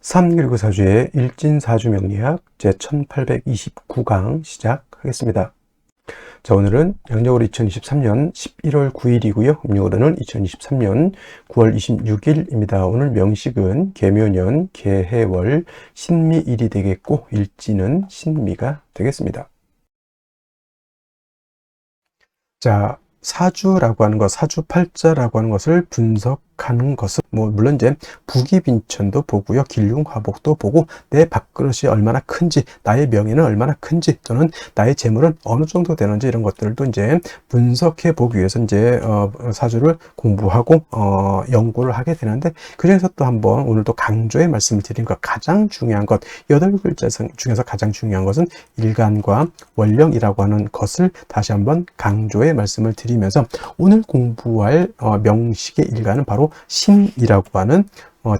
삼길구사주의 일진사주명리학 제1829강 시작하겠습니다. 자, 오늘은 양력으로 2023년 11월 9일이고요. 음력으로는 2023년 9월 26일입니다. 오늘 명식은 개묘년, 개해월, 신미일이 되겠고 일진은 신미가 되겠습니다. 자, 사주라고 하는 것, 사주팔자라고 하는 것을 분석하는 것은 물론 이제 부기빈천도 보고요, 길흉화복도 보고 내 밥그릇이 얼마나 큰지, 나의 명예는 얼마나 큰지, 또는 나의 재물은 어느 정도 되는지 이런 것들도 이제 분석해 보기 위해서 이제 사주를 공부하고 연구를 하게 되는데, 그 중에서 또 한번 오늘도 강조의 말씀을 드린 것, 가장 중요한 것, 8글자 중에서 가장 중요한 것은 일간과 원령이라고 하는 것을 다시 한번 강조의 말씀을 드리면서, 오늘 공부할 명식의 일간은 바로 신이라고 하는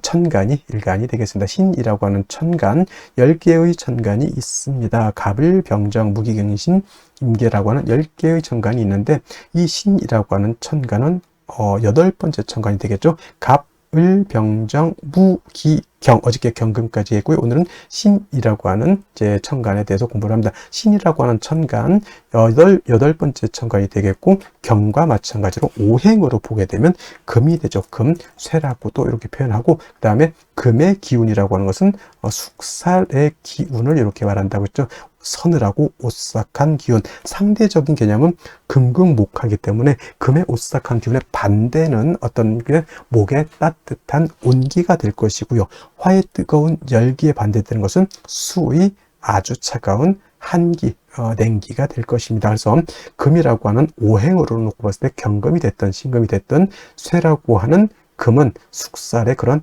천간이 일간이 되겠습니다. 신이라고 하는 천간, 10개의 천간이 있습니다. 갑을, 병정, 무기경신, 임계라고 하는 10개의 천간이 있는데, 이 신이라고 하는 천간은 8번째 천간이 되겠죠. 갑, 을, 병정, 무, 기, 경, 어저께 경금까지 했고요. 오늘은 신이라고 하는 이제 천간에 대해서 공부를 합니다. 신이라고 하는 천간, 여덟 번째 천간이 되겠고, 경과 마찬가지로 오행으로 보게 되면 금이 되죠. 금, 쇠라고도 이렇게 표현하고, 그 다음에 금의 기운이라고 하는 것은 숙살의 기운을 이렇게 말한다고 했죠. 서늘하고 오싹한 기운, 상대적인 개념은 금극목하기 때문에 금의 오싹한 기운의 반대는 어떤 게 목의 따뜻한 온기가 될 것이고요. 화의 뜨거운 열기에 반대되는 것은 수의 아주 차가운 한기, 냉기가 될 것입니다. 그래서 금이라고 하는 오행으로 놓고 봤을 때 경금이 됐든 신금이 됐든 쇠라고 하는 금은 숙살의 그런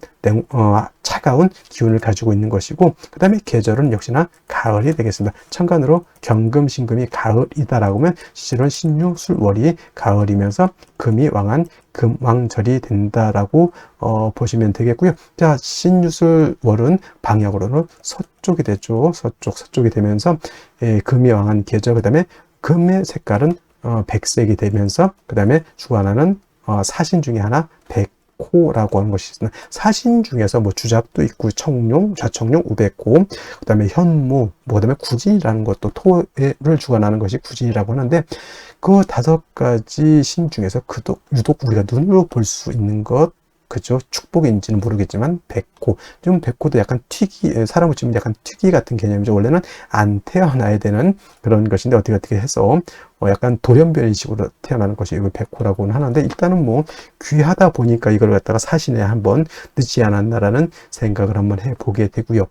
차가운 기운을 가지고 있는 것이고, 그 다음에 계절은 역시나 가을이 되겠습니다. 천간으로 경금, 신금이 가을이다라고 하면 실은 신유, 술, 월이 가을이면서 금이 왕한 금왕절이 된다라고 보시면 되겠고요. 자, 신유, 술, 월은 방향으로는 서쪽이 되죠. 서쪽이 되면서 금이 왕한 계절, 그 다음에 금의 색깔은 백색이 되면서, 그 다음에 주관하는 사신 중에 하나 백호라고 하는 것이 있습니다. 사신 중에서 주잡도 있고, 청룡, 좌청룡, 우백호, 그 다음에 현무, 그 다음에 구진이라는 것도 토를 주관하는 것이 구진이라고 하는데, 그 5가지 신 중에서 유독 우리가 눈으로 볼 수 있는 것, 그죠? 축복인지는 모르겠지만 백호, 좀 백호도 약간 사람을 치면 약간 특이 같은 개념이죠. 원래는 안 태어나야 되는 그런 것인데 어떻게 해서 약간 돌연변이식으로 태어나는 것이 이걸 백호라고는 하는데, 일단은 귀하다 보니까 이걸 갖다가 사신에 한번 늦지 않았나라는 생각을 한번 해보게 되고요.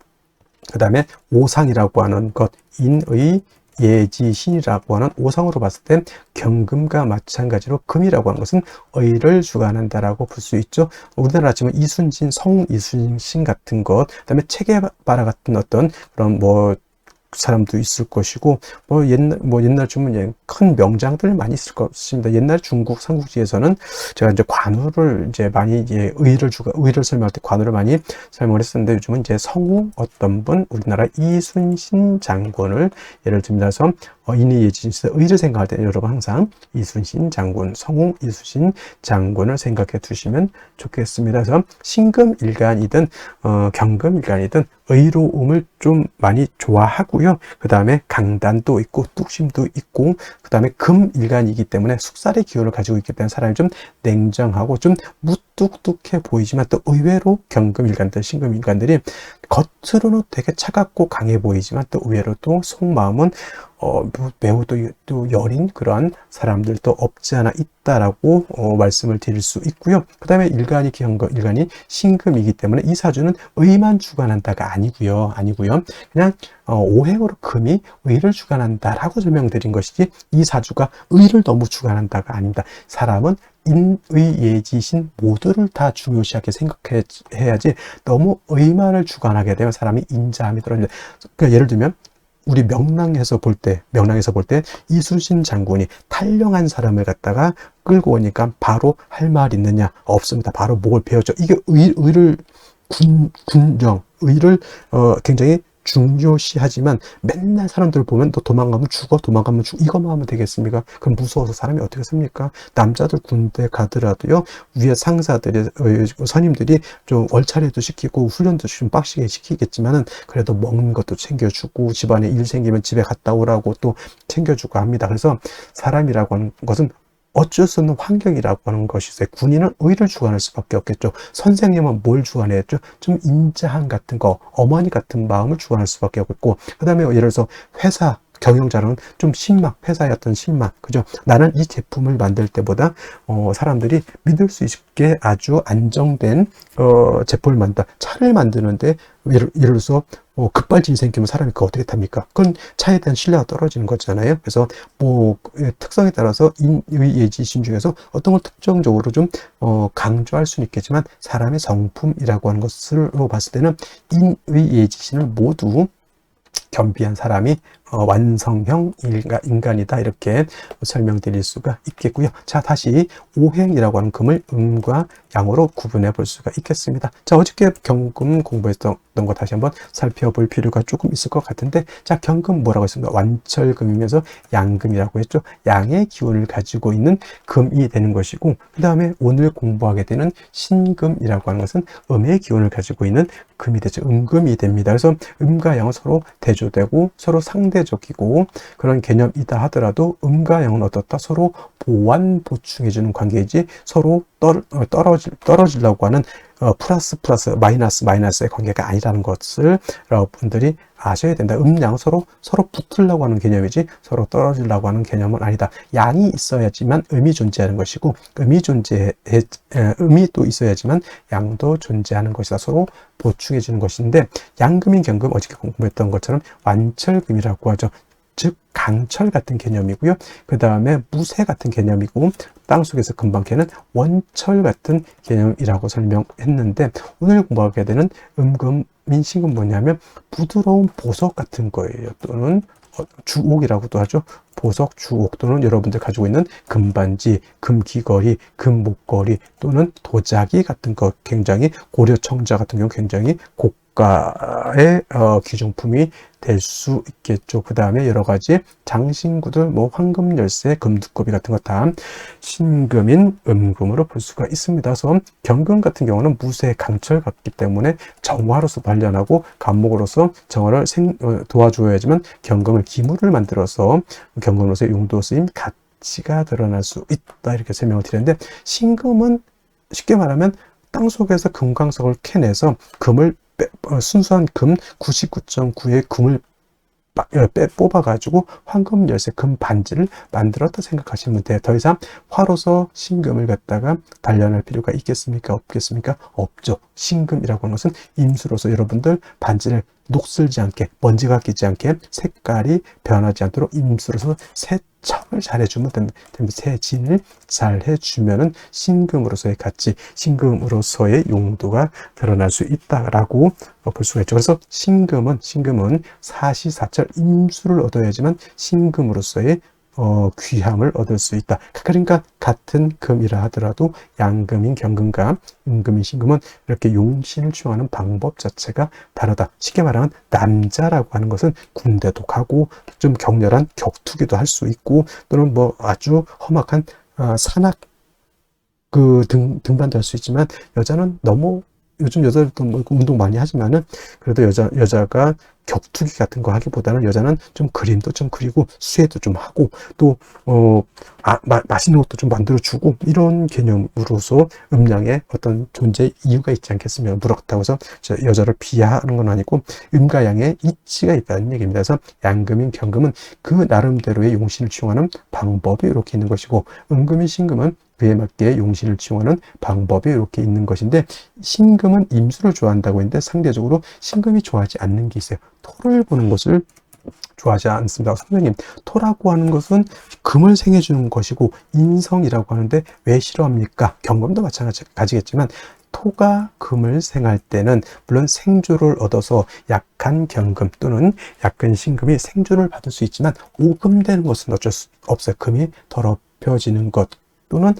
그 다음에 오상이라고 하는 것, 인의 예지신이라고 하는 오상으로 봤을 때 경금과 마찬가지로 금이라고 하는 것은 의를 주관한다라고 볼 수 있죠. 우리나라 치면 이순신, 성웅 이순신 같은 것, 그다음에 체게바라 같은 어떤 그런 사람도 있을 것이고, 옛날 주면 큰 명장들 많이 있을 것입니다. 옛날 중국 삼국지에서는 제가 이제 관우를 이제 많이 의를 설명할 때 관우를 많이 설명을 했었는데, 요즘은 이제 성웅 어떤 분, 우리나라 이순신 장군을 예를 들면서 인의예지신에서 의를 생각할 때 여러분 항상 이순신 장군, 성웅 이순신 장군을 생각해 두시면 좋겠습니다. 그래서 신금일간이든 경금일간이든 의로움을 좀 많이 좋아하고요. 그 다음에 강단도 있고 뚝심도 있고, 그 다음에 금일간이기 때문에 숙살의 기운을 가지고 있기 때문에 사람이 좀 냉정하고 좀 무뚝뚝해 보이지만, 또 의외로 경금일간들, 신금일간들이 겉으로는 되게 차갑고 강해 보이지만 또 의외로 또 속마음은 매우 또 여린 그러한 사람들도 없지 않아 있다라고 말씀을 드릴 수 있고요. 그 다음에 일간이 신금이기 때문에 이 사주는 의만 주관한다가 아니고요. 그냥 오행으로 금이 의를 주관한다라고 설명드린 것이지, 이 사주가 의를 너무 주관한다가 아닙니다. 사람은 인의예지신 모두를 다 중요시하게 생각해야지, 너무 의만을 주관하게 되면 사람이 인자함이 떨어집니다. 그러니까 예를 들면 우리 명랑에서 볼 때 이순신 장군이 탈령한 사람을 갖다가 끌고 오니까 바로 할 말 있느냐? 없습니다. 바로 목을 베었죠. 이게 의를 굉장히 중요시하지만 맨날 사람들 보면 너 도망가면 죽어, 도망가면 죽어, 이것만 하면 되겠습니까? 그럼 무서워서 사람이 어떻게 씁니까? 남자들 군대 가더라도요, 위에 상사들이, 선임들이 좀 월차례도 시키고 훈련도 좀 빡시게 시키겠지만은 그래도 먹는 것도 챙겨주고 집안에 일 생기면 집에 갔다 오라고 또 챙겨주고 합니다. 그래서 사람이라고 하는 것은 어쩔 수 없는 환경이라고 하는 것이 있어요. 군인은 의를 주관할 수밖에 없겠죠. 선생님은 뭘 주관했죠? 좀 인자함 같은 거, 어머니 같은 마음을 주관할 수밖에 없고, 그 다음에 예를 들어서 회사 경영자는 좀 신망, 회사의 어떤 신망, 그죠? 나는 이 제품을 만들 때보다 사람들이 믿을 수 있게 아주 안정된 제품을 만든다. 차를 만드는데 예를 들어서 급발진이 생기면 사람이 그거 어떻게 탑니까? 그건 차에 대한 신뢰가 떨어지는 거잖아요. 그래서 뭐 특성에 따라서 인의예지심 중에서 어떤 걸 특정적으로 좀 강조할 수는 있겠지만 사람의 성품이라고 하는 것으로 봤을 때는 인의예지심을 모두 겸비한 사람이 완성형 인간이다, 이렇게 설명드릴 수가 있겠고요. 자, 다시 오행이라고 하는 금을 음과 양으로 구분해 볼 수가 있겠습니다. 자, 어저께 경금 공부했던 거 다시 한번 살펴볼 필요가 조금 있을 것 같은데, 자, 경금 뭐라고 했습니까? 완철금이면서 양금이라고 했죠. 양의 기운을 가지고 있는 금이 되는 것이고, 그 다음에 오늘 공부하게 되는 신금이라고 하는 것은 음의 기운을 가지고 있는 금이 되죠. 음금이 됩니다. 그래서 음과 양은 서로 대조되고 서로 상대적이고 그런 개념이다 하더라도 음과 양은 어떻다? 서로 보완 보충해주는 관계이지 서로 떨어지려고 하는 플러스 마이너스의 관계가 아니라는 것을 여러분들이 아셔야 된다. 음양 서로 붙으려고 하는 개념이지 서로 떨어지려고 하는 개념은 아니다. 양이 있어야지만 음이 존재하는 것이고 음이 또 있어야지만 양도 존재하는 것이다. 서로 보충해 주는 것인데, 양금인 경금 어저께 공부했던 것처럼 완철금이라고 하죠. 즉 강철 같은 개념이고요. 그 다음에 무쇠 같은 개념이고, 땅속에서 금방 캐는 원철 같은 개념이라고 설명했는데, 오늘 공부하게 되는 음금민신금 뭐냐면 부드러운 보석 같은 거예요. 또는 주옥이라고도 하죠. 보석, 주옥, 또는 여러분들 가지고 있는 금반지, 금귀걸이, 금목걸이, 또는 도자기 같은 거, 굉장히 고려청자 같은 경우 굉장히 고가의 귀중품이 될 수 있겠죠. 그 다음에 여러 가지 장신구들, 뭐 황금 열쇠, 금두꺼비 같은 거 다 신금인 음금으로 볼 수가 있습니다. 그래서 경금 같은 경우는 무쇠, 강철 같기 때문에 정화로서 단련하고 간목으로서 정화를 도와줘야지만 경금을 기물을 만들어서 경금으로서의 용도 쓰임 가치가 드러날 수 있다, 이렇게 설명을 드렸는데, 신금은 쉽게 말하면 땅속에서 금광석을 캐내서 금을 순수한 금 99.9의 금을 뽑아가지고 황금 열쇠 금 반지를 만들었다 생각하시면 돼요. 더 이상 화로서 신금을 갖다가 단련할 필요가 있겠습니까? 없겠습니까? 없죠. 신금이라고 하는 것은 임수로서 여러분들 반지를 녹슬지 않게, 먼지가 끼지 않게, 색깔이 변하지 않도록 임수로서 세척을 잘 해주면 됩니다. 세진을 잘 해주면은 신금으로서의 가치, 신금으로서의 용도가 드러날 수 있다라고 볼 수가 있죠. 그래서 신금은 사시사철 임수를 얻어야지만 신금으로서의 귀함을 얻을 수 있다. 그러니까 같은 금이라 하더라도 양금인 경금과 음금인 신금은 이렇게 용신을 취용하는 방법 자체가 다르다. 쉽게 말하면 남자라고 하는 것은 군대도 가고 좀 격렬한 격투기도 할 수 있고, 또는 뭐 아주 험악한 산악 등반도 할 수 있지만, 여자는 너무, 요즘 여자들도 뭐 운동 많이 하지만은 그래도 여자가 격투기 같은 거 하기보다는 여자는 좀 그림도 좀 그리고 수혜도 좀 하고 또 맛있는 것도 좀 만들어 주고, 이런 개념으로서 음양의 어떤 존재 이유가 있지 않겠으면, 그렇다고 해서 여자를 비하하는 건 아니고 음과 양의 이치가 있다는 얘기입니다. 그래서 양금인 경금은 그 나름대로의 용신을 취용하는 방법이 이렇게 있는 것이고, 음금인 신금은 그에 맞게 용신을 취용하는 방법이 이렇게 있는 것인데, 신금은 임수를 좋아한다고 했는데 상대적으로 신금이 좋아하지 않는 게 있어요. 토를 보는 것을 좋아하지 않습니다. 선생님, 토라고 하는 것은 금을 생해주는 것이고 인성이라고 하는데 왜 싫어합니까? 경금도 마찬가지겠지만 토가 금을 생할 때는 물론 생조를 얻어서 약한 경금 또는 약한 신금이 생조를 받을 수 있지만 오금되는 것은 어쩔 수 없어요. 금이 더럽혀지는 것, 또는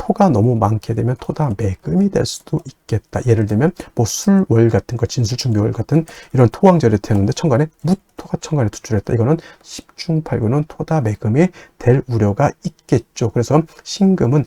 토가 너무 많게 되면 토다 매금이 될 수도 있겠다. 예를 들면 뭐 술월 같은 거, 진술충묘월 같은 이런 토왕절에 태우는데 천간에 무토가 천간에 투출했다. 이거는 10중 8구는 토다 매금이 될 우려가 있겠죠. 그래서 신금은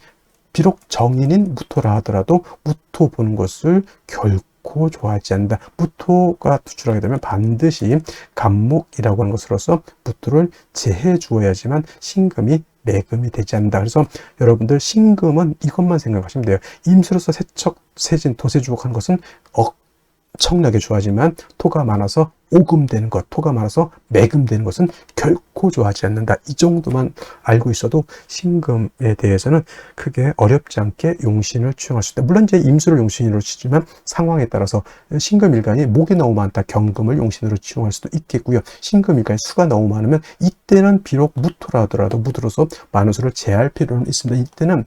비록 정인인 무토라 하더라도 무토 보는 것을 결코 좋아하지 않는다. 무토가 투출하게 되면 반드시 간목이라고 하는 것으로서 무토를 제해 주어야지만 신금이 매금이 되지 않는다. 그래서 여러분들 신금은 이것만 생각하시면 돼요. 임수로서 세척, 세진, 도세주곡 하는 것은 엄청나게 좋아하지만 토가 많아서 오금되는 것, 토가 많아서 매금되는 것은 결코 좋아하지 않는다. 이 정도만 알고 있어도 신금에 대해서는 크게 어렵지 않게 용신을 취용할 수 있다. 물론 이제 임수를 용신으로 치지만 상황에 따라서 신금일간이 목이 너무 많다. 경금을 용신으로 취용할 수도 있겠고요. 신금일간이 수가 너무 많으면 이때는 비록 무토라 하더라도 무토로서 많은 수를 제할 필요는 있습니다. 이때는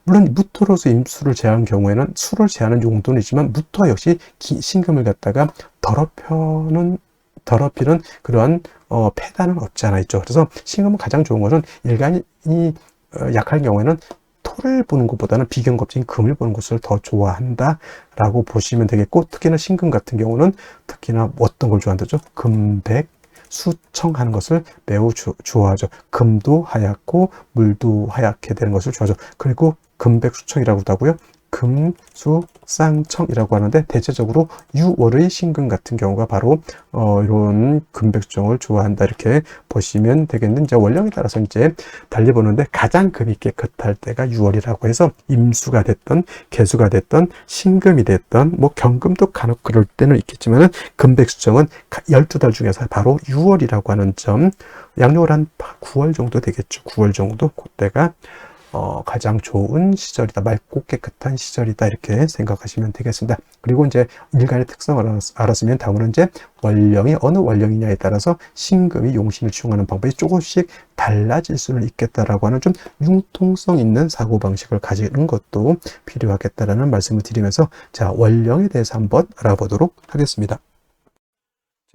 물론 무토로서 임수를 제한 경우에는 수를 제하는 용도는 있지만 무토 역시 신금을 갖다가 더럽히는 그러한 패단은 없지 않아 있죠. 그래서 신금은 가장 좋은 것은 일간이 약할 경우에는 토를 보는 것보다는 비경겁적인 금을 보는 것을 더 좋아한다라고 보시면 되겠고, 특히나 신금 같은 경우는 특히나 어떤 걸 좋아한다죠? 금백 수청하는 것을 매우 좋아하죠. 금도 하얗고 물도 하얗게 되는 것을 좋아하죠. 그리고 금백수청이라고도 하고요. 금수쌍청이라고 하는데 대체적으로 유월의 신금 같은 경우가 바로 이런 금백수청을 좋아한다 이렇게 보시면 되겠는데, 이제 원령에 따라서 이제 달리보는데 가장 금이 깨끗할 때가 유월이라고 해서 임수가 됐던 개수가 됐던 신금이 됐던 뭐 경금도 간혹 그럴 때는 있겠지만은 금백수청은 12달 중에서 바로 유월이라고 하는 점, 양력을 한 9월 정도 되겠죠. 9월 정도 그때가 가장 좋은 시절이다. 맑고 깨끗한 시절이다. 이렇게 생각하시면 되겠습니다. 그리고 이제 일간의 특성을 알았으면 다음으로 이제 원령이 어느 원령이냐에 따라서 신금이 용신을 취용하는 방법이 조금씩 달라질 수는 있겠다라고 하는 좀 융통성 있는 사고방식을 가지는 것도 필요하겠다라는 말씀을 드리면서 자, 원령에 대해서 한번 알아보도록 하겠습니다.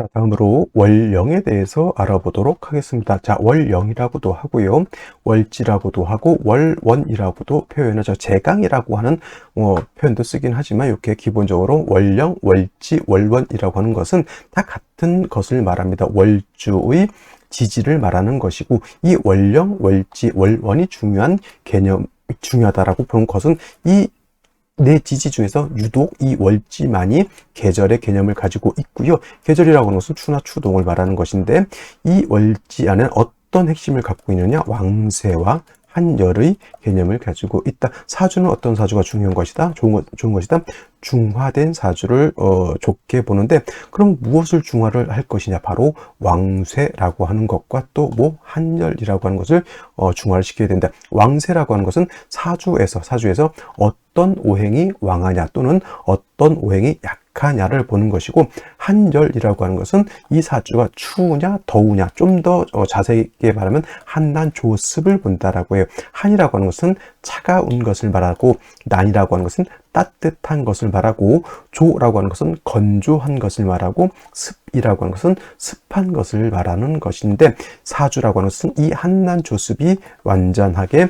자, 다음으로 월령에 대해서 알아보도록 하겠습니다. 자, 월령이라고도 하고요. 월지라고도 하고 월원이라고도 표현하죠. 제강이라고 하는 표현도 쓰긴 하지만 이렇게 기본적으로 월령, 월지, 월원이라고 하는 것은 다 같은 것을 말합니다. 월주의 지지를 말하는 것이고, 이 월령, 월지, 월원이 중요하다라고 보는 것은 이 네 지지 중에서 유독 이 월지만이 계절의 개념을 가지고 있고요. 계절이라고 하는 것은 추나 추동을 말하는 것인데, 이 월지 안에 어떤 핵심을 갖고 있느냐? 왕세와 한열의 개념을 가지고 있다. 사주는 어떤 사주가 중요한 것이다? 좋은 것이다. 중화된 사주를 좋게 보는데, 그럼 무엇을 중화를 할 것이냐? 바로 왕쇠라고 하는 것과 또 뭐 한열이라고 하는 것을 중화를 시켜야 된다. 왕쇠라고 하는 것은 사주에서 어떤 오행이 왕하냐 또는 어떤 오행이 약하냐를 보는 것이고, 한열이라고 하는 것은 이 사주가 추우냐 더우냐, 좀 더 자세하게 말하면 한난 조습을 본다라고 해요. 한이라고 하는 것은 차가운 것을 말하고, 난이라고 하는 것은 따뜻한 것을 말하고, 조라고 하는 것은 건조한 것을 말하고, 습이라고 하는 것은 습한 것을 말하는 것인데, 사주라고 하는 것은 이 한난 조습이 완전하게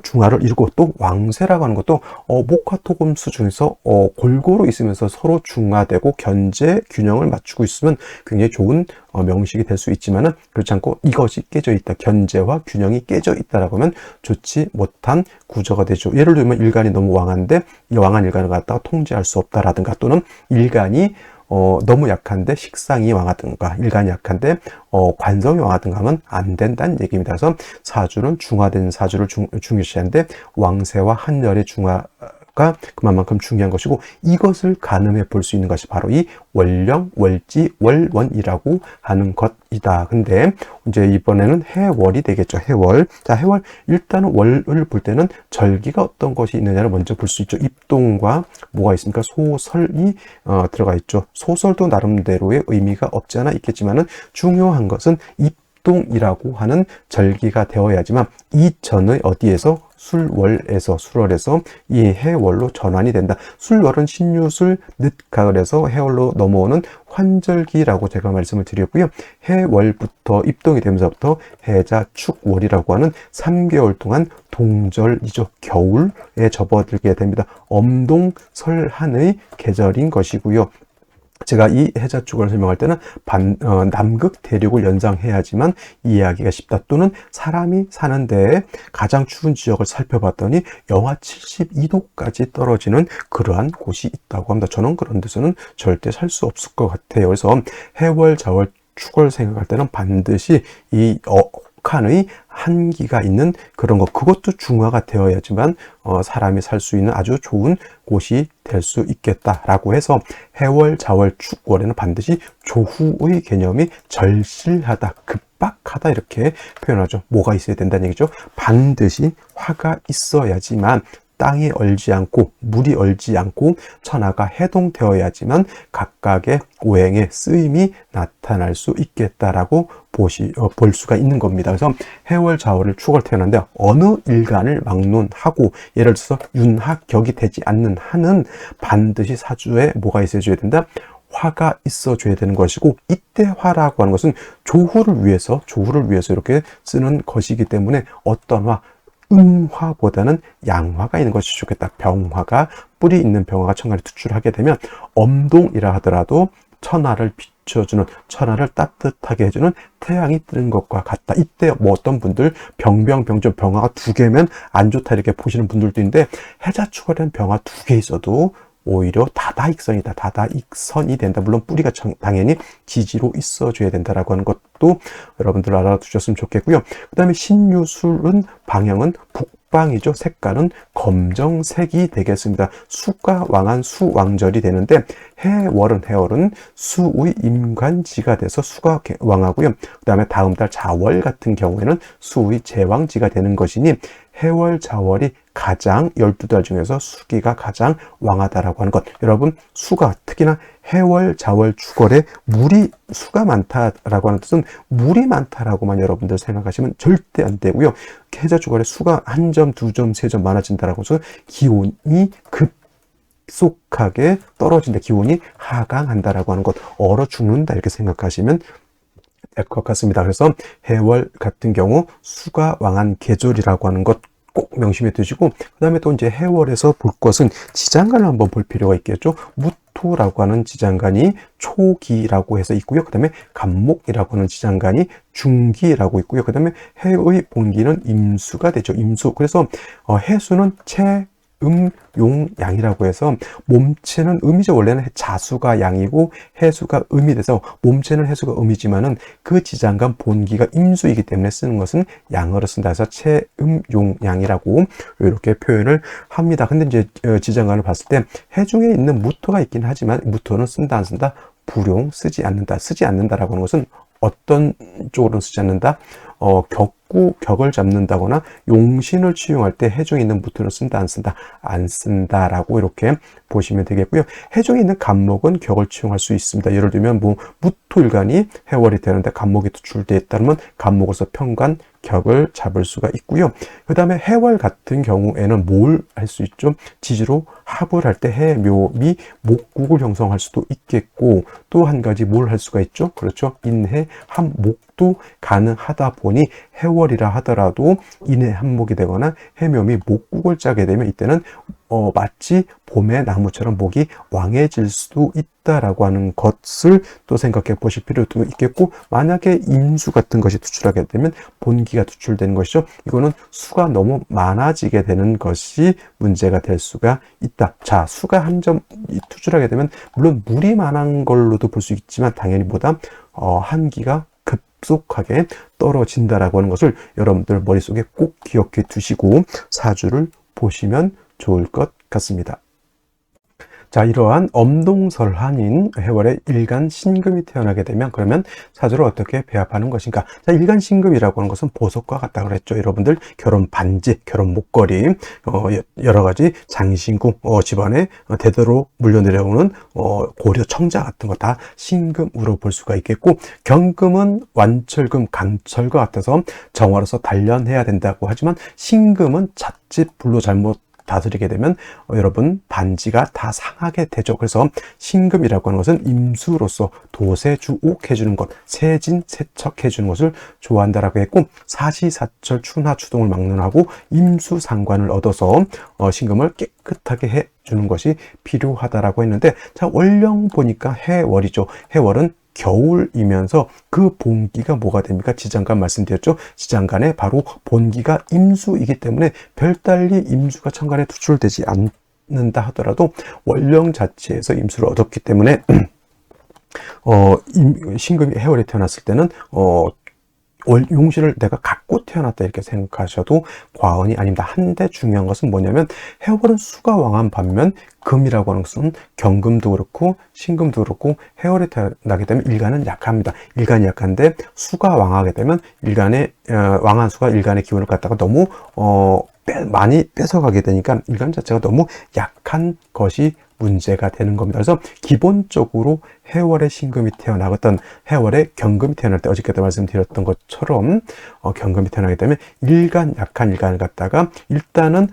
중화를 이루고, 또 왕세라고 하는 것도 목화 토금수 중에서 골고루 있으면서 서로 중화되고 견제 균형을 맞추고 있으면 굉장히 좋은 명식이 될 수 있지만은, 그렇지 않고 이것이 깨져 있다, 견제와 균형이 깨져 있다라고 하면 좋지 못한 구조가 되죠. 예를 들면 일간이 너무 왕한데 이 왕한 일간을 갖다가 통제할 수 없다라든가, 또는 일간이 너무 약한데 식상이 왕하든가, 일간이 약한데 관성이 왕하든가 하면 안 된다는 얘기입니다. 그래서 사주는 중화된 사주를 중요시하는데, 왕세와 한열의 중화가 그만큼 중요한 것이고, 이것을 가늠해 볼 수 있는 것이 바로 이 월령, 월지, 월원이라고 하는 것이다. 근데 이제 이번에는 해월이 되겠죠. 해월. 자, 해월, 일단은 월을 볼 때는 절기가 어떤 것이 있느냐를 먼저 볼 수 있죠. 입동과 뭐가 있습니까? 소설이 들어가 있죠. 소설도 나름대로의 의미가 없지 않아 있겠지만은, 중요한 것은 입동이라고 하는 절기가 되어야지만 이 전의 어디에서 술월에서 이 해월로 전환이 된다. 술월은 신유술 늦가을에서 해월로 넘어오는 환절기라고 제가 말씀을 드렸고요. 해월부터 입동이 되면서부터 해자 축월이라고 하는 3개월 동안 동절이죠. 겨울에 접어들게 됩니다. 엄동 설한의 계절인 것이고요. 제가 이 해자축을 설명할 때는 남극 대륙을 연상해야지만 이해하기가 쉽다. 또는 사람이 사는 데에 가장 추운 지역을 살펴봤더니 영하 72도까지 떨어지는 그러한 곳이 있다고 합니다. 저는 그런 데서는 절대 살 수 없을 것 같아요. 그래서 해월, 자월, 축을 생각할 때는 반드시 이 극한의 한기가 있는 그런 것, 그것도 중화가 되어야지만 사람이 살 수 있는 아주 좋은 곳이 될 수 있겠다라고 해서 해월, 자월, 축월에는 반드시 조후의 개념이 절실하다, 급박하다 이렇게 표현하죠. 뭐가 있어야 된다는 얘기죠. 반드시 화가 있어야지만 땅이 얼지 않고 물이 얼지 않고 천하가 해동되어야지만 각각의 오행의 쓰임이 나타날 수 있겠다라고 볼 수가 있는 겁니다. 그래서 해월, 자월을 축을 태어났는데 어느 일간을 막론하고 예를 들어서 윤학격이 되지 않는 한은 반드시 사주에 뭐가 있어줘야 된다? 화가 있어줘야 되는 것이고, 이때 화라고 하는 것은 조후를 위해서 이렇게 쓰는 것이기 때문에 어떤 화, 음화보다는 양화가 있는 것이 좋겠다. 병화가, 뿌리 있는 병화가 천간에 투출하게 되면 엄동이라 하더라도 천하를 비춰주는, 천하를 따뜻하게 해주는 태양이 뜨는 것과 같다. 이때 뭐 어떤 분들 병병병조 병화가 2개면 안 좋다 이렇게 보시는 분들도 있는데, 해자축월에는 병화 2개 있어도 오히려 다다익선이다. 다다익선이 된다. 물론 뿌리가 당연히 지지로 있어줘야 된다라고 하는 것도 여러분들 알아두셨으면 좋겠고요. 그 다음에 신유술은 방향은 북방이죠. 색깔은 검정색이 되겠습니다. 수가 왕한 수왕절이 되는데 해월은 수의 임관지가 돼서 수가 왕하고요. 그 다음에 다음 달 자월 같은 경우에는 수의 제왕지가 되는 것이니 해월, 자월이 가장 12달 중에서 수기가 가장 왕하다라고 하는 것. 여러분, 수가 특히나 해월, 자월, 축월에 수가 많다라고 하는 뜻은 물이 많다라고만 여러분들 생각하시면 절대 안 되고요. 해자, 축월에 수가 1점, 2점, 3점 많아진다라고 해서 기온이 급속하게 떨어진다. 기온이 하강한다라고 하는 것. 얼어 죽는다 이렇게 생각하시면 될 것 같습니다. 그래서 해월 같은 경우 수가 왕한 계절이라고 하는 것 꼭 명심해 두시고, 그 다음에 또 이제 해월에서 볼 것은 지장간을 한번 볼 필요가 있겠죠. 무토라고 하는 지장간이 초기라고 해서 있고요. 그 다음에 간목이라고 하는 지장간이 중기라고 있고요. 그 다음에 해의 본기는 임수가 되죠. 임수. 그래서 해수는 용, 양이라고 해서 몸체는 음이죠. 원래는 자수가 양이고 해수가 음이 돼서 몸체는 해수가 음이지만은 그 지장간 본기가 임수이기 때문에 쓰는 것은 양어로 쓴다 해서 용, 양이라고 이렇게 표현을 합니다. 근데 이제 지장간을 봤을 때 해중에 있는 무토가 있긴 하지만 무토는 쓴다 안 쓴다? 불용, 쓰지 않는다라고 하는 것은 어떤 쪽으로는 쓰지 않는다? 격을 잡는다거나 용신을 취용할 때 해중에 있는 무토를 쓴다 안 쓴다? 안 쓴다라고 이렇게 보시면 되겠고요. 해중에 있는 간목은 격을 취용할 수 있습니다. 예를 들면 뭐 무토일간이 해월이 되는데 간목이 투출되어 있다면 간목에서 편관, 격을 잡을 수가 있고요. 그 다음에 해월 같은 경우에는 뭘 할 수 있죠? 지지로 합을 할 때 해묘미 목국을 형성할 수도 있겠고, 또 한 가지 뭘 할 수가 있죠? 그렇죠. 인해 합목도 가능하다 보니 해월이라 하더라도 인해 합목이 되거나 해묘미 목국을 짜게 되면 이때는 마치 봄의 나무처럼 목이 왕해질 수도 있다라고 하는 것을 또 생각해 보실 필요도 있겠고, 만약에 임수 같은 것이 투출하게 되면 본기가 투출되는 것이죠. 이거는 수가 너무 많아지게 되는 것이 문제가 될 수가 있다. 자, 수가 한 점 투출하게 되면 물론 물이 많은 걸로도 볼 수 있지만 당연히 보다 한기가 급속하게 떨어진다라고 하는 것을 여러분들 머릿속에 꼭 기억해 두시고 사주를 보시면 좋을 것 같습니다. 자, 이러한 엄동설한인 해월에 일간 신금이 태어나게 되면 그러면 사주를 어떻게 배합하는 것인가? 자, 일간 신금이라고 하는 것은 보석과 같다 그랬죠. 여러분들 결혼 반지, 결혼 목걸이, 여러 가지 장신구, 집안에 대대로 물려내려오는 고려 청자 같은 거 다 신금으로 볼 수가 있겠고, 경금은 완철금, 강철과 같아서 정화로서 단련해야 된다고 하지만 신금은 자칫 불로 잘못 다스리게 되면 여러분 반지가 다 상하게 되죠. 그래서 신금이라고 하는 것은 임수로서 도세주옥 해주는 것, 세진 세척 해주는 것을 좋아한다라고 했고, 사시사철 춘하 추동을 막론하고 임수상관을 얻어서 신금을 깨끗하게 해주는 것이 필요하다라고 했는데, 자, 월령 보니까 해월이죠. 해월은 겨울이면서 그 본기가 뭐가 됩니까? 지장간 말씀드렸죠. 지장간에 바로 본기가 임수이기 때문에 별달리 임수가 천간에 투출되지 않는다 하더라도 월령 자체에서 임수를 얻었기 때문에 신금이 해월에 태어났을 때는 용신을 내가 갖고 태어났다 이렇게 생각하셔도 과언이 아닙니다. 한데 중요한 것은 뭐냐면, 해월은 수가 왕한 반면 금이라고 하는 것은 경금도 그렇고 신금도 그렇고 해월에 태어나게 되면 일간은 약합니다. 일간이 약한데 수가 왕하게 되면 일간의 왕한 수가 일간의 기운을 갖다가 너무 많이 뺏어가게 되니까 일간 자체가 너무 약한 것이 문제가 되는 겁니다. 그래서 기본적으로 해월에 신금이 태어나거든 해월에 경금이 태어날 때 어저께도 말씀드렸던 것처럼 경금이 태어나게 되면 약한 일간을 갖다가 일단은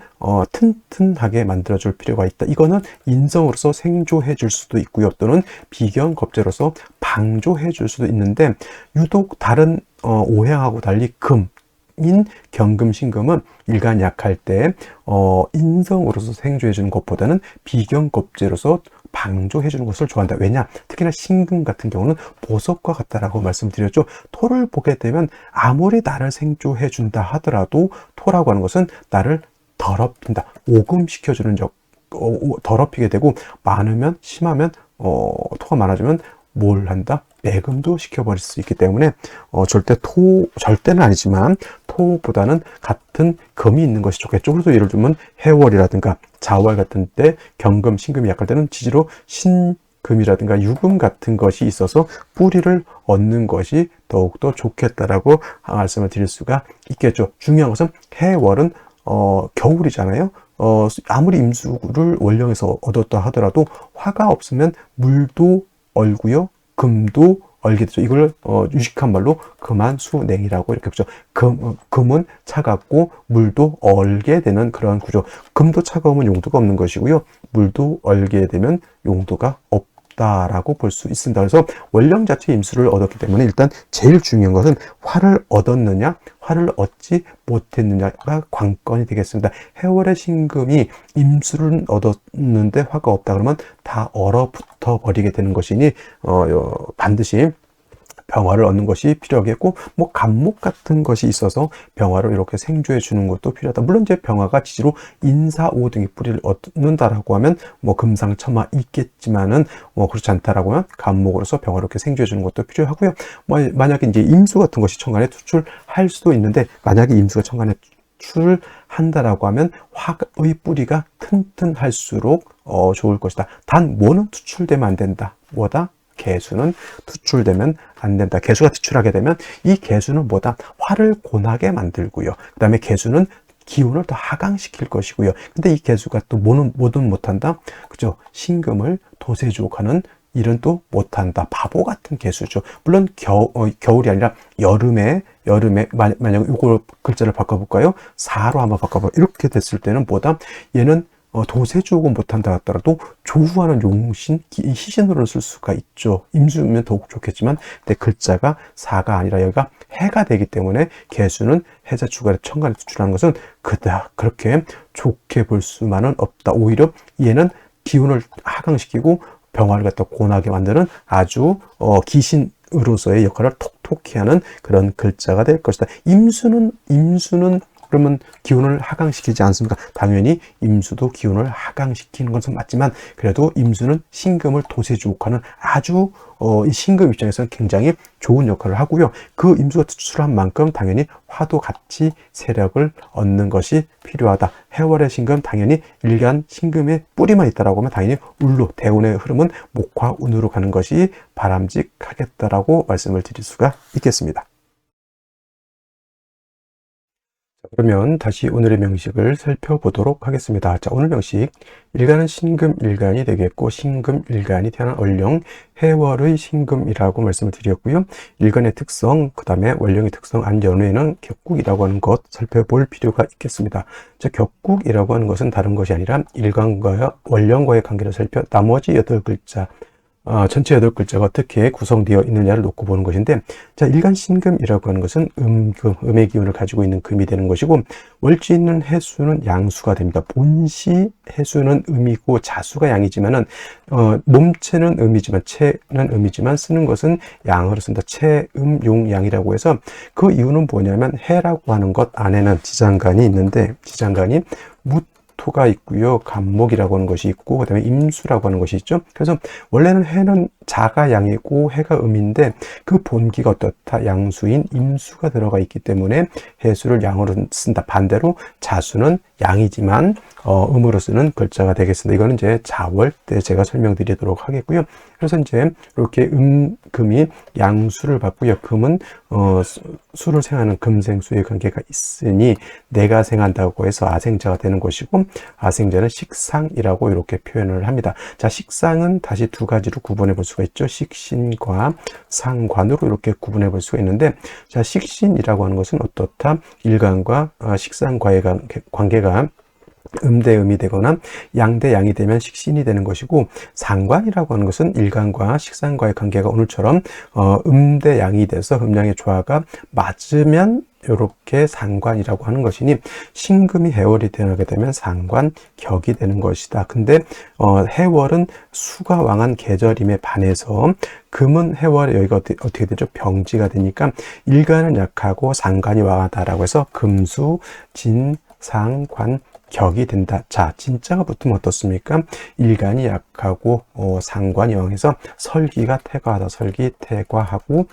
튼튼하게 만들어줄 필요가 있다. 이거는 인성으로서 생조해 줄 수도 있고요. 또는 비견겁재로서 방조해 줄 수도 있는데, 유독 다른 오행하고 달리 인 경금 신금은 일간 약할 때 인성으로서 생조해 주는 것보다는 비견겁재로서 방조해 주는 것을 좋아한다. 왜냐? 특히나 신금 같은 경우는 보석과 같다라고 말씀드렸죠. 토를 보게 되면 아무리 나를 생조해 준다 하더라도 토라고 하는 것은 나를 더럽힌다, 오금시켜 주는 더럽히게 되고, 많으면 심하면 토가 많아지면 뭘 한다? 매금도 시켜버릴 수 있기 때문에 절대는 아니지만 토보다는 같은 금이 있는 것이 좋겠죠. 그래서 예를 들면 해월이라든가 자월 같은 때 경금, 신금이 약할 때는 지지로 신금이라든가 유금 같은 것이 있어서 뿌리를 얻는 것이 더욱더 좋겠다라고 말씀을 드릴 수가 있겠죠. 중요한 것은 해월은 겨울이잖아요. 아무리 임수를 월령에서 얻었다 하더라도 화가 없으면 물도 얼고요, 금도 얼게 되죠. 이걸 유식한 말로 금한수냉이라고 이렇게 보죠. 금은 차갑고 물도 얼게 되는 그런 구조. 금도 차가우면 용도가 없는 것이고요, 물도 얼게 되면 용도가 없다라고 볼 수 있습니다. 그래서 월령 자체 임수를 얻었기 때문에 일단 제일 중요한 것은 화를 얻었느냐, 화를 얻지 못했느냐가 관건이 되겠습니다. 해월의 신금이 임수를 얻었는데 화가 없다 그러면 다 얼어붙어 버리게 되는 것이니 반드시 병화를 얻는 것이 필요하겠고, 간목 같은 것이 있어서 병화를 이렇게 생조해 주는 것도 필요하다. 물론 이제 병화가 지지로 인사오 등의 뿌리를 얻는다라고 하면 금상첨화 있겠지만은 그렇지 않다라고 하면 간목으로서 병화를 이렇게 생조해 주는 것도 필요하고요. 만약에 이제 임수 같은 것이 천간에 투출할 수도 있는데, 만약에 임수가 천간에 투출한다라고 하면 화의 뿌리가 튼튼할수록 좋을 것이다. 단 뭐는 투출되면 안 된다. 뭐다? 개수는 투출되면 안 된다. 개수가 투출하게 되면 이 개수는 뭐다? 화를 곤하게 만들고요. 그 다음에 개수는 기운을 더 하강시킬 것이고요. 근데 이 개수가 또 뭐든 못한다? 그죠? 신금을 도세주옥하는 일은 또 못한다. 바보 같은 개수죠. 물론 겨울이 아니라 여름에 만약 이걸 글자를 바꿔볼까요? 사로 한번 바꿔봐. 이렇게 됐을 때는 뭐다? 얘는 도세주옥은 못한다 하더라도 조후하는 용신, 희신으로 쓸 수가 있죠. 임수면 더욱 좋겠지만, 근데 글자가 사가 아니라 여기가 해가 되기 때문에 개수는 해자 주간에 천간에 투출하는 것은 그닥 그렇게 좋게 볼 수만은 없다. 오히려 얘는 기운을 하강시키고 병화를 갖다 곤하게 만드는 아주 기신으로서의 역할을 톡톡히 하는 그런 글자가 될 것이다. 임수는 그러면 기운을 하강시키지 않습니까? 당연히 임수도 기운을 하강시키는 것은 맞지만 그래도 임수는 신금을 도세주목하는 아주 이 신금 입장에서는 굉장히 좋은 역할을 하고요. 그 임수가 투출한 만큼 당연히 화도 같이 세력을 얻는 것이 필요하다. 해월의 신금 당연히 일간 신금의 뿌리만 있다라고 하면 당연히 울로 대운의 흐름은 목화 운으로 가는 것이 바람직하겠다라고 말씀을 드릴 수가 있겠습니다. 그러면 다시 오늘의 명식을 살펴보도록 하겠습니다. 자, 오늘 명식 일간은 신금일간이 되겠고 신금일간이 태어난 월령 해월의 신금이라고 말씀을 드렸고요. 일간의 특성, 그 다음에 월령의 특성, 안연후에는 격국이라고 하는 것 살펴볼 필요가 있겠습니다. 자, 격국이라고 하는 것은 다른 것이 아니라 일간과 월령과의 관계를 살펴 나머지 8글자 전체 8글자가 어떻게 구성되어 있느냐를 놓고 보는 것인데, 자, 일간신금이라고 하는 것은 음금, 음의 기운을 가지고 있는 금이 되는 것이고, 월지 있는 해수는 양수가 됩니다. 본시 해수는 음이고 자수가 양이지만은, 몸체는 음이지만, 체는 음이지만, 쓰는 것은 양으로 쓴다. 체, 음, 용, 양이라고 해서 그 이유는 뭐냐면, 해라고 하는 것 안에는 지장간이 있는데, 지장간이 토가 있고요. 간목이라고 하는 것이 있고, 그 다음에 임수라고 하는 것이 있죠. 그래서 원래는 해는 자가 양이고 해가 음인데 그 본기가 어떻다? 양수인 임수가 들어가 있기 때문에 해수를 양으로 쓴다. 반대로 자수는 양이지만 음으로 쓰는 글자가 되겠습니다. 이거는 이제 자월 때 제가 설명드리도록 하겠고요. 그래서 이제 이렇게 금이 양수를 받고요. 금은 수를 생하는 금생수의 관계가 있으니 내가 생한다고 해서 아생자가 되는 것이고, 아생자는 식상이라고 이렇게 표현을 합니다. 자, 식상은 다시 두 가지로 구분해 볼 수가 있죠. 식신과 상관으로 이렇게 구분해 볼 수가 있는데, 자, 식신이라고 하는 것은 어떻다? 일간과 식상과의 관계가 음대 음이 되거나 양대 양이 되면 식신이 되는 것이고, 상관이라고 하는 것은 일간과 식상과의 관계가 오늘처럼 음대 양이 돼서 음양의 조화가 맞으면 이렇게 상관이라고 하는 것이니, 신금이 해월이 태어나게 되면 상관격이 되는 것이다. 근데 해월은 수가 왕한 계절임에 반해서 금은 해월에 여기가 어떻게 되죠? 병지가 되니까 일간은 약하고 상관이 왕하다라고 해서 금수 진 상관 격이 된다. 자, 진짜가 붙으면 어떻습니까? 일간이 약하고 상관이 왕해서 설기가 태과하다. 설기 태과하고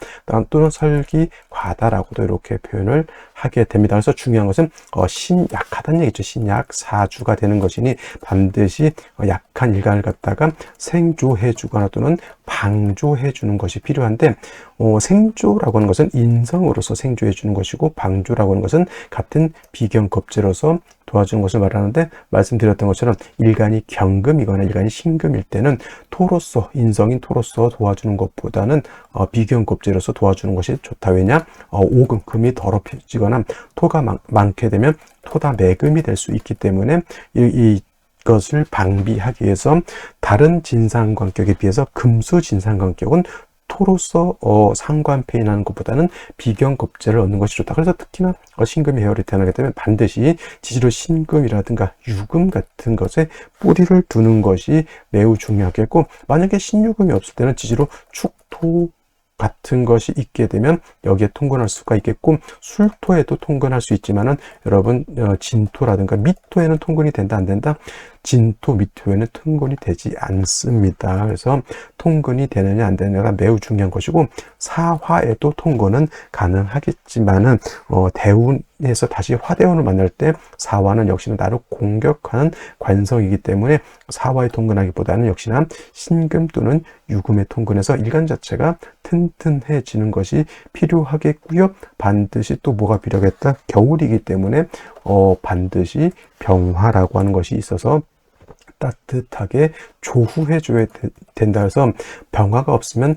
또는 설기 과다라고도 이렇게 표현을 하게 됩니다. 그래서 중요한 것은 신약하다는 얘기죠. 신약 사주가 되는 것이니 반드시 약한 일간을 갖다가 생조해 주거나 또는 방조해 주는 것이 필요한데, 생조라고 하는 것은 인성으로서 생조해 주는 것이고, 방조라고 하는 것은 같은 비경겁제로서 도와주는 것을 말하는데, 말씀드렸던 것처럼 일간이 경금이거나 일간이 신금일 때는 토로서, 인성인 토로서 도와주는 것보다는 비경겁제로서 도와주는 것이 좋다. 왜냐? 오금, 금이 더럽혀지거나 토가 많게 되면 토다 매금이 될 수 있기 때문에 이것을 방비하기 위해서 다른 진상관격에 비해서 금수 진상관격은 토로서 상관폐인하는 것보다는 비경겁제를 얻는 것이 좋다. 그래서 특히나 신금이 해월이 태어나게 되면 반드시 지지로 신금이라든가 유금 같은 것에 뿌리를 두는 것이 매우 중요하겠고, 만약에 신유금이 없을 때는 지지로 축토 같은 것이 있게 되면 여기에 통근할 수가 있겠고, 술토에도 통근할 수 있지만은 여러분 진토라든가 미토에는 통근이 된다 안 된다? 진토, 미토에는 통근이 되지 않습니다. 그래서 통근이 되느냐 안 되느냐가 매우 중요한 것이고, 사화에도 통근은 가능하겠지만은 대운에서 다시 화대운을 만날 때 사화는 역시나 나를 공격하는 관성이기 때문에 사화에 통근하기보다는 역시나 신금 또는 유금에 통근해서 일간 자체가 튼튼해지는 것이 필요하겠고요. 반드시 또 뭐가 필요하겠다? 겨울이기 때문에 반드시 병화라고 하는 것이 있어서 따뜻하게 조후해 줘야 된다. 해서 병화가 없으면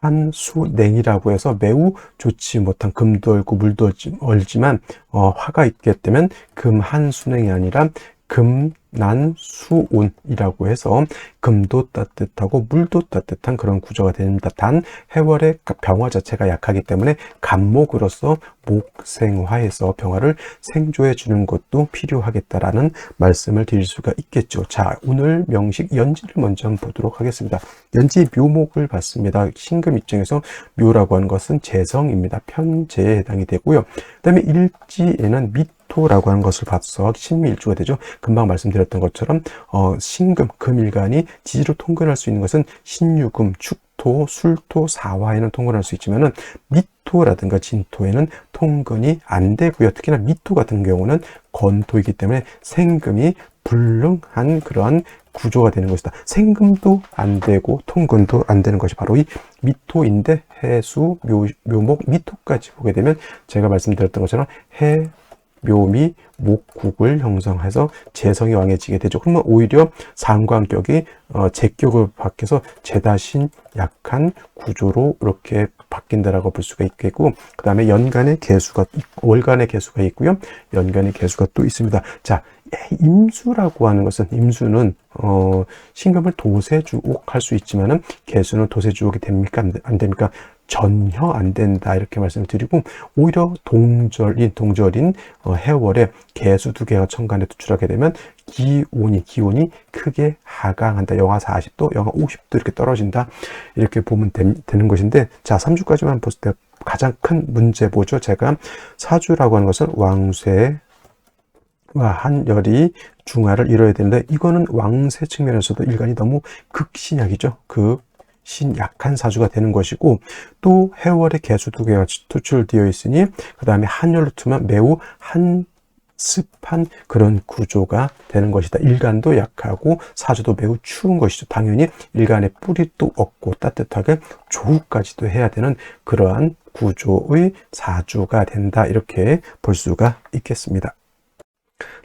한수냉이라고 해서 매우 좋지 못한, 금도 얼고 물도 얼지만 화가 있게 되면 금한수냉이 아니라 난수온이라고 해서 금도 따뜻하고 물도 따뜻한 그런 구조가 됩니다. 단 해월의 병화 자체가 약하기 때문에 간목으로서 목생화해서 병화를 생조해 주는 것도 필요하겠다라는 말씀을 드릴 수가 있겠죠. 자, 오늘 명식 연지를 먼저 한번 보도록 하겠습니다. 연지 묘목을 봤습니다. 신금 입장에서 묘라고 하는 것은 재성입니다. 편재에 해당이 되고요. 그 다음에 일지에는 미토라고 하는 것을 봐서 신미일주가 되죠. 금방 말씀드렸던 것처럼 신금, 금일간이 지지로 통근할 수 있는 것은 신유금, 축토, 술토, 사화에는 통근할 수 있지만은 미토라든가 진토에는 통근이 안 되고요. 특히나 미토 같은 경우는 건토이기 때문에 생금이 불능한 그러한 구조가 되는 것이다. 생금도 안 되고 통근도 안 되는 것이 바로 이 미토인데 해수, 묘목, 미토까지 보게 되면 제가 말씀드렸던 것처럼 묘미, 목국을 형성해서 재성이 왕해지게 되죠. 그러면 오히려 상관격이 제격을 바뀌어서 제다신 약한 구조로 이렇게 바뀐다라고 볼 수가 있겠고, 그 다음에 연간의 개수가, 월간의 개수가 있고요. 연간의 개수가 또 있습니다. 자, 임수라고 하는 것은, 임수는 신금을 도세주옥 할 수 있지만은 개수는 도세주옥이 됩니까? 안 됩니까? 전혀 안 된다 이렇게 말씀을 드리고, 오히려 동절인 해월에 개수 2개가 천간에 투출하게 되면 기온이 크게 하강한다. 영하 40도, 영하 50도 이렇게 떨어진다. 이렇게 보면 되는 것인데, 자, 3주까지만 봤을 때 가장 큰 문제 보죠. 제가 사주라고 하는 것은 왕쇠와 한열이 중화를 이뤄야 되는데, 이거는 왕쇠 측면에서도 일간이 너무 극신약이죠. 약한 사주가 되는 것이고, 또 해월의 개수 2개가 투출되어 있으니 그 다음에 한열로 투면 매우 한습한 그런 구조가 되는 것이다. 일간도 약하고 사주도 매우 추운 것이죠. 당연히 일간의 뿌리도 없고 따뜻하게 조후까지도 해야 되는 그러한 구조의 사주가 된다. 이렇게 볼 수가 있겠습니다.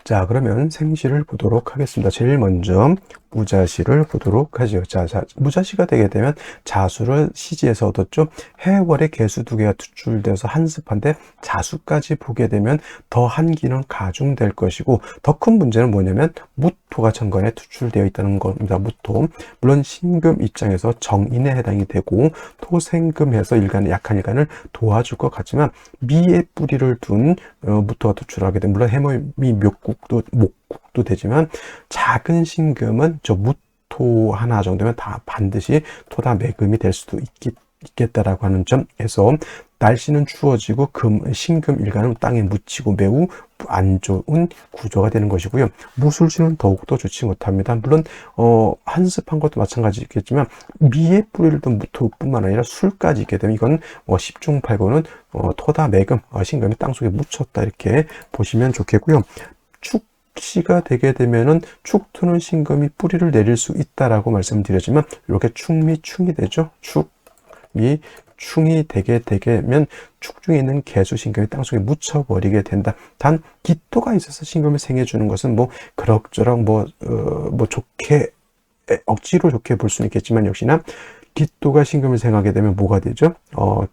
자, 그러면 생시를 보도록 하겠습니다. 제일 먼저 무자시를 보도록 하죠. 자, 무자시가 되게 되면 자수를 시지에서 얻었죠. 해월의 개수 2개가 투출되어서 한습한데 자수까지 보게 되면 더 한기는 가중될 것이고, 더 큰 문제는 뭐냐면 무토가 천간에 투출되어 있다는 겁니다. 무토. 물론 신금 입장에서 정인에 해당이 되고 토생금해서 약한 일간을 도와줄 것 같지만, 미의 뿌리를 둔 무토가 투출하게 되면, 물론 해모미 묘국도 목국도 되지만 작은 신금은 저 무토 하나 정도면 다 반드시 토다 매금이 될 수도 있겠다라고 하는 점에서, 날씨는 추워지고 신금 일간은 땅에 묻히고 매우 안 좋은 구조가 되는 것이고요. 무술지는 더욱더 좋지 못합니다. 물론 한습한 것도 마찬가지겠지만 미의 뿌리를 둔 무토뿐만 아니라 술까지 있게 되면 이건 10중8구는 토다 매금, 신금이 땅속에 묻혔다 이렇게 보시면 좋겠고요. 축시가 되게 되면은 축토는 신금이 뿌리를 내릴 수 있다라고 말씀드렸지만, 이렇게 축이 되죠. 축이 되게 되면 축중에 있는 개수 신금이 땅속에 묻혀버리게 된다. 단 기토가 있어서 신금을 생해주는 것은 그럭저럭 좋게, 억지로 좋게 볼 수는 있겠지만, 역시나 기토가 신금을 생하게 되면 뭐가 되죠?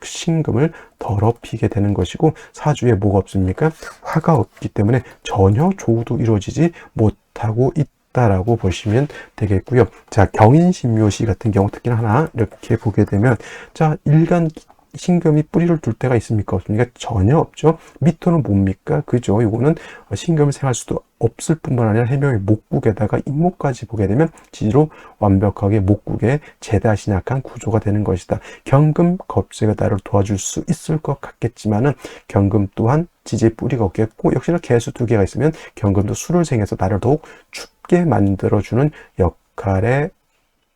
신금을 더럽히게 되는 것이고, 사주에 뭐가 없습니까? 화가 없기 때문에 전혀 조우도 이루어지지 못하고 있다라고 보시면 되겠고요. 자, 경인신묘시 같은 경우 특히나 하나 이렇게 보게 되면, 자, 일간 신금이 뿌리를 둘 때가 있습니까? 없습니까? 전혀 없죠. 미토는 뭡니까? 그죠? 이거는 신금을 생할 수도 없을 뿐만 아니라 해명의 목국에다가 임목까지 보게 되면 지지로 완벽하게 목국에 제다신약한 구조가 되는 것이다. 경금 겁재가 나를 도와줄 수 있을 것 같겠지만은, 경금 또한 지지의 뿌리가 없겠고, 역시나 개수 2개가 있으면 경금도 술을 생해서 나를 더욱 춥게 만들어주는 역할에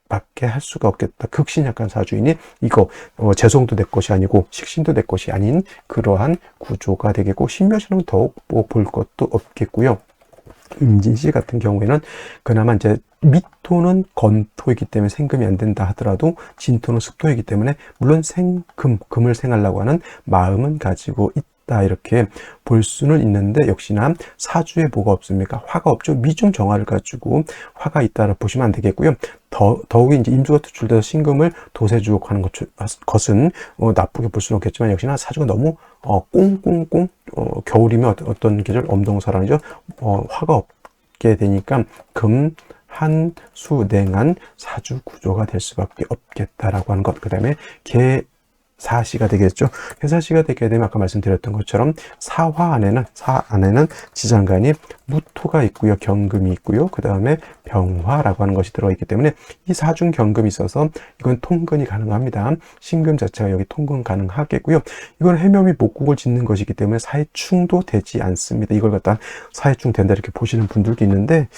밖에 할 수가 없겠다. 극신약한 사주이니 이거 재성도 내 것이 아니고 식신도 내 것이 아닌 그러한 구조가 되겠고, 신묘시는 더욱 볼 것도 없겠고요. 임진시 같은 경우에는 그나마 이제 미토는 건토이기 때문에 생금이 안 된다 하더라도 진토는 습토이기 때문에, 물론 금을 생하려고 하는 마음은 가지고 있다 이렇게 볼 수는 있는데, 역시나 사주에 뭐가 없습니까? 화가 없죠. 미중 정화를 가지고 화가 있다라 보시면 안 되겠고요. 더욱이 이제 임수가 투출돼서 신금을 도세주옥하는 것은 나쁘게 볼 수는 없겠지만, 역시나 사주가 너무 꽁꽁꽁 겨울이면 어떤 계절 엄동설한이죠. 화가 맞게 되니까 금, 한, 수, 냉한 사주 구조가 될 수밖에 없겠다라고 하는 것. 그 다음에 사시가 되겠죠. 사시가 되게 되면 아까 말씀드렸던 것처럼 사 안에는 지장간이 무토가 있고요. 경금이 있고요. 그 다음에 병화라고 하는 것이 들어있기 때문에 이 사중 경금이 있어서 이건 통근이 가능합니다. 신금 자체가 여기 통근 가능하겠고요. 이건 해묘미 목국을 짓는 것이기 때문에 사해충도 되지 않습니다. 이걸 갖다 사해충 된다 이렇게 보시는 분들도 있는데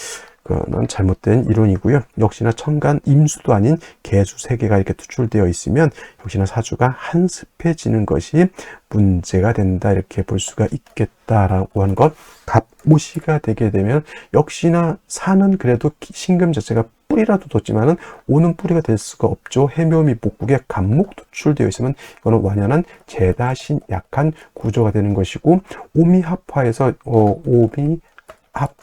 그건 잘못된 이론이고요. 역시나 천간 임수도 아닌 개수 3개가 이렇게 투출되어 있으면 역시나 사주가 한습해지는 것이 문제가 된다 이렇게 볼 수가 있겠다라고 하는 것. 갑오시가 되게 되면 역시나 사는 그래도 신금 자체가 뿌리라도 뒀지만은 오는 뿌리가 될 수가 없죠. 해묘미 목국에 갑목 투출되어 있으면 이거는 완연한 재다신 약한 구조가 되는 것이고 오미합화에서 오미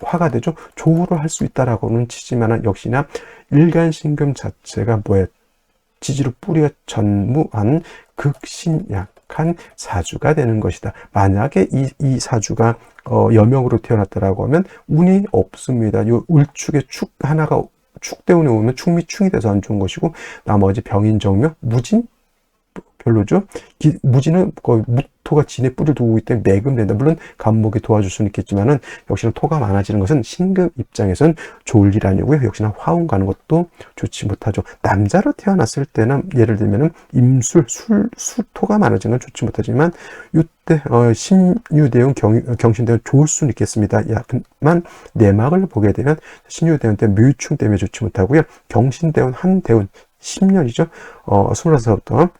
화가 되죠. 조우를 할 수 있다라고는 치지만 역시나 일간신금 자체가 지지로 뿌리가 전무한 극신약한 사주가 되는 것이다. 만약에 이 사주가 여명으로 태어났다라고 하면 운이 없습니다. 요 울축의 축 하나가 축대운에 오면 축미충이 돼서 안 좋은 것이고 나머지 병인정묘 무진 별로죠. 무지는 거의 무토가 진에 뿌리를 두고 있기 때문에 매금된다. 물론 간목이 도와줄 수는 있겠지만은 역시나 토가 많아지는 것은 신금 입장에서는 좋을 일 아니고요. 역시나 화운 가는 것도 좋지 못하죠. 남자로 태어났을 때는 예를 들면은 임술, 수토가 많아지는 건 좋지 못하지만 이때 신유대운, 경신대운 좋을 수는 있겠습니다. 만 내막을 보게 되면 신유대운 때 묘충 때문에 좋지 못하고요. 경신대운, 한대운 10년이죠. 20살부터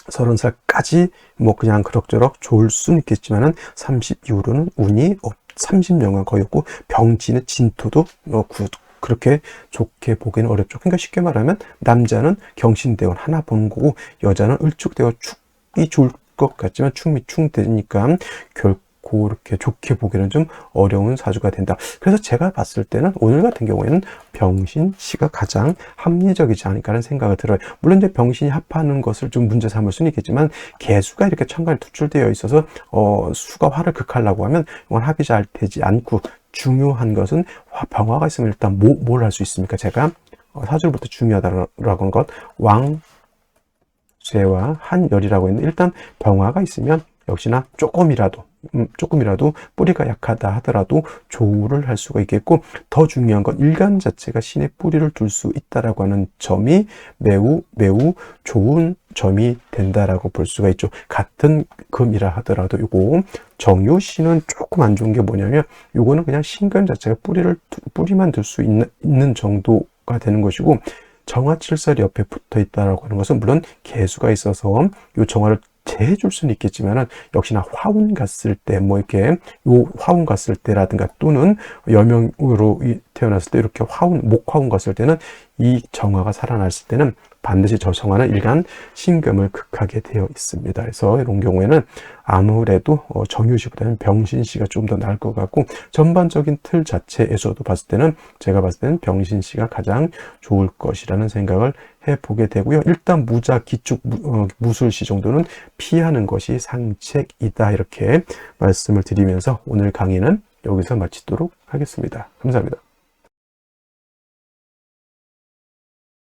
30살까지 그냥 그럭저럭 좋을 수는 있겠지만은 30 이후로는 운이 30년간 거의 없고 병진의 진토도 그렇게 좋게 보기는 어렵죠. 그러니까 쉽게 말하면 남자는 경신대원 하나 보는 거고 여자는 을축대원 축이 좋을 것 같지만 축미충 되니까 결코 이렇게 좋게 보기는 좀 어려운 사주가 된다. 그래서 제가 봤을 때는 오늘 같은 경우에는 병신시가 가장 합리적이지 않을까 하는 생각이 들어요. 물론 이제 병신이 합하는 것을 좀 문제 삼을 수는 있겠지만 개수가 이렇게 천간에 투출되어 있어서 수가 화를 극하려고 하면 이건 합이 잘 되지 않고 중요한 것은 병화가 있으면 일단 뭘 할 수 있습니까? 제가 사주로부터 중요하다라고 하는 것 왕쇠와 한열이라고 했는데 일단 병화가 있으면 역시나 조금이라도 뿌리가 약하다 하더라도 조우를 할 수가 있겠고 더 중요한 건 일간 자체가 신의 뿌리를 둘 수 있다라고 하는 점이 매우 좋은 점이 된다라고 볼 수가 있죠. 같은 금이라 하더라도 요거 정유신은 조금 안 좋은 게 뭐냐면 요거는 그냥 신금 자체가 뿌리만 둘 수 있는 정도가 되는 것이고 정화칠살이 옆에 붙어 있다라고 하는 것은 물론 개수가 있어서 요 정화를 재해줄 수는 있겠지만은 역시나 화운 갔을 때 이렇게 화운 갔을 때라든가 또는 여명으로 태어났을 때 이렇게 목화운 갔을 때는 이 정화가 살아났을 때는 반드시 저 정화는 일간 신금을 극하게 되어 있습니다. 그래서 이런 경우에는 아무래도 정유시보다는 병신시가 좀 더 나을 것 같고 전반적인 틀 자체에서도 제가 봤을 때는 병신시가 가장 좋을 것이라는 생각을 해보게 되고요. 일단 무자, 기축, 무술시 정도는 피하는 것이 상책이다 이렇게 말씀을 드리면서 오늘 강의는 여기서 마치도록 하겠습니다. 감사합니다.